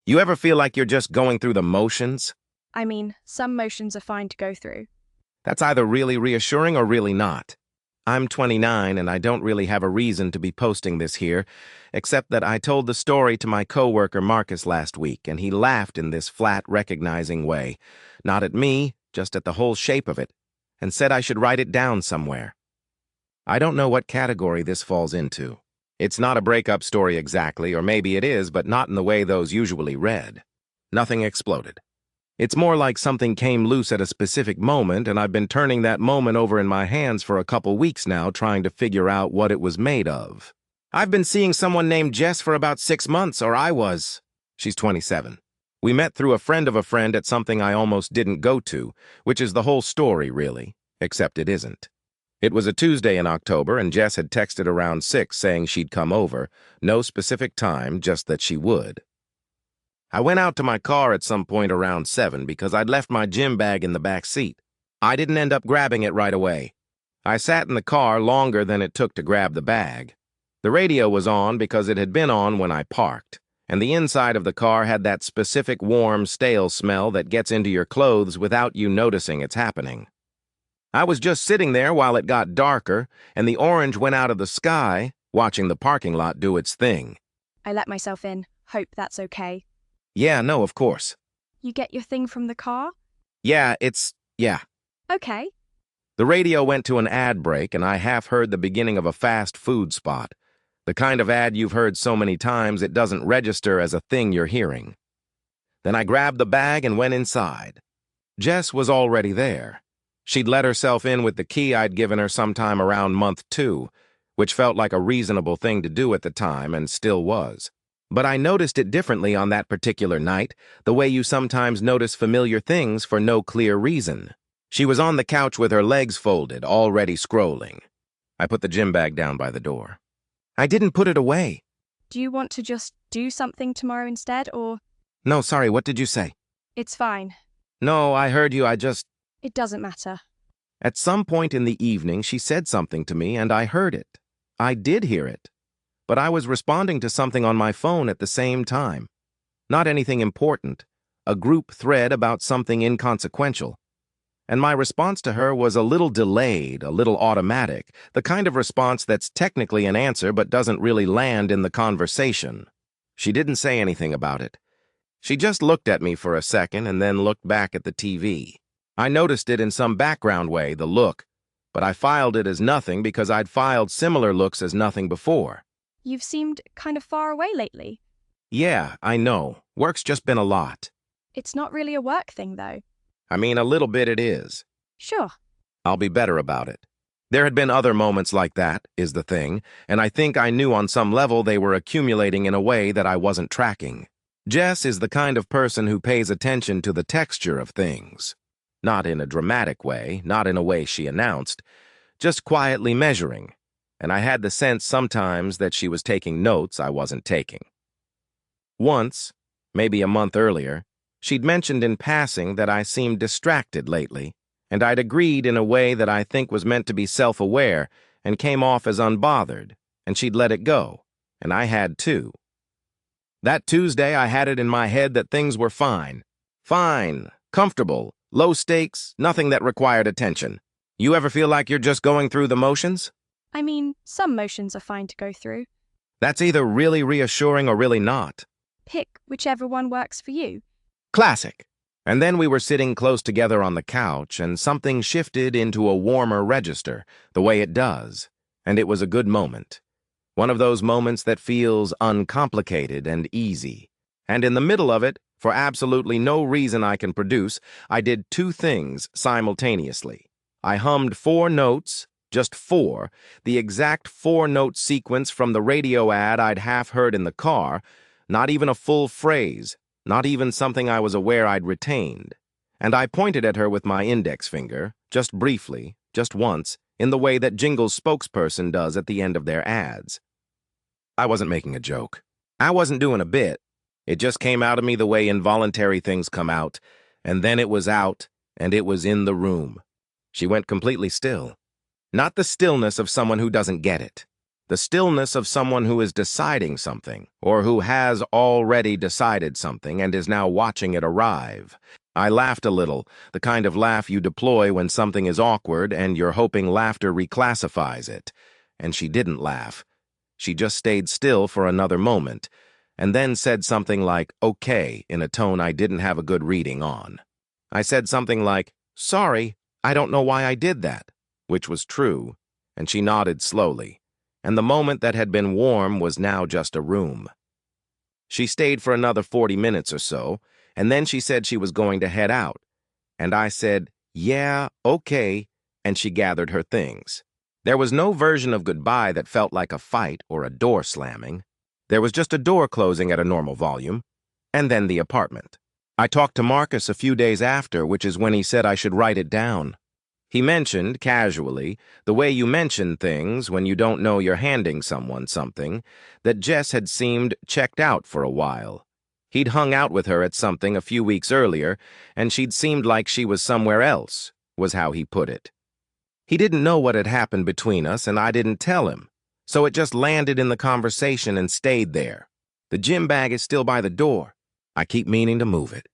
You ever feel like you're just going through the motions? I mean, some motions are fine to go through. That's either really reassuring or really not. I'm 29 and I don't really have a reason to be posting this here, except that I told the story to my coworker Marcus last week and he laughed in this flat, recognizing way. Not at me, just at the whole shape of it, and said I should write it down somewhere. I don't know what category this falls into. It's not a breakup story exactly, or maybe it is, but not in the way those usually read. Nothing exploded. It's more like something came loose at a specific moment, and I've been turning that moment over in my hands for a couple weeks now, trying to figure out what it was made of. I've been seeing someone named Jess for about 6 months, or I was. She's 27. We met through a friend of a friend at something I almost didn't go to, which is the whole story, really, except it isn't. It was a Tuesday in October, and Jess had texted around 6 saying she'd come over. No specific time, just that she would. I went out to my car at some point around 7 because I'd left my gym bag in the back seat. I didn't end up grabbing it right away. I sat in the car longer than it took to grab the bag. The radio was on because it had been on when I parked, and the inside of the car had that specific warm, stale smell that gets into your clothes without you noticing it's happening. I was just sitting there while it got darker, and the orange went out of the sky, watching the parking lot do its thing. I let myself in. Hope that's okay. Yeah, no, of course. You get your thing from the car? Yeah. Okay. The radio went to an ad break, and I half heard the beginning of a fast food spot. The kind of ad you've heard so many times it doesn't register as a thing you're hearing. Then I grabbed the bag and went inside. Jess was already there. She'd let herself in with the key I'd given her sometime around month 2, which felt like a reasonable thing to do at the time and still was. But I noticed it differently on that particular night, the way you sometimes notice familiar things for no clear reason. She was on the couch with her legs folded, already scrolling. I put the gym bag down by the door. I didn't put it away. Do you want to just do something tomorrow instead, or? No, sorry, what did you say? It's fine. No, I heard you, It doesn't matter. At some point in the evening, she said something to me, and I heard it. I did hear it. But I was responding to something on my phone at the same time. Not anything important, a group thread about something inconsequential. And my response to her was a little delayed, a little automatic, the kind of response that's technically an answer but doesn't really land in the conversation. She didn't say anything about it. She just looked at me for a second and then looked back at the TV. I noticed it in some background way, the look, but I filed it as nothing because I'd filed similar looks as nothing before. You've seemed kind of far away lately. Yeah, I know. Work's just been a lot. It's not really a work thing, though. I mean, a little bit it is. Sure. I'll be better about it. There had been other moments like that, is the thing, and I think I knew on some level they were accumulating in a way that I wasn't tracking. Jess is the kind of person who pays attention to the texture of things. Not in a dramatic way, not in a way she announced, just quietly measuring, and I had the sense sometimes that she was taking notes I wasn't taking. Once, maybe a month earlier, she'd mentioned in passing that I seemed distracted lately, and I'd agreed in a way that I think was meant to be self-aware and came off as unbothered, and she'd let it go, and I had too. That Tuesday, I had it in my head that things were fine. Fine, comfortable, low stakes, nothing that required attention. You ever feel like you're just going through the motions? I mean, some motions are fine to go through. That's either really reassuring or really not. Pick whichever one works for you. Classic. And then we were sitting close together on the couch, and something shifted into a warmer register, the way it does, and it was a good moment. One of those moments that feels uncomplicated and easy. And in the middle of it, for absolutely no reason I can produce, I did 2 things simultaneously. I hummed 4 notes, just 4, the exact 4-note sequence from the radio ad I'd half heard in the car, not even a full phrase, not even something I was aware I'd retained. And I pointed at her with my index finger, just briefly, just once, in the way that Jingle's spokesperson does at the end of their ads. I wasn't making a joke. I wasn't doing a bit. It just came out of me the way involuntary things come out, and then it was out, and it was in the room. She went completely still. Not the stillness of someone who doesn't get it. The stillness of someone who is deciding something, or who has already decided something and is now watching it arrive. I laughed a little, the kind of laugh you deploy when something is awkward and you're hoping laughter reclassifies it. And she didn't laugh. She just stayed still for another moment, and then said something like, "Okay," in a tone I didn't have a good reading on. I said something like, "Sorry, I don't know why I did that," which was true, and she nodded slowly, and the moment that had been warm was now just a room. She stayed for another 40 minutes or so, and then she said she was going to head out, and I said, "Yeah, okay," and she gathered her things. There was no version of goodbye that felt like a fight or a door slamming. There was just a door closing at a normal volume, and then the apartment. I talked to Marcus a few days after, which is when he said I should write it down. He mentioned, casually, the way you mention things when you don't know you're handing someone something, that Jess had seemed checked out for a while. He'd hung out with her at something a few weeks earlier, and she'd seemed like she was somewhere else, was how he put it. He didn't know what had happened between us, and I didn't tell him, so it just landed in the conversation and stayed there. The gym bag is still by the door. I keep meaning to move it.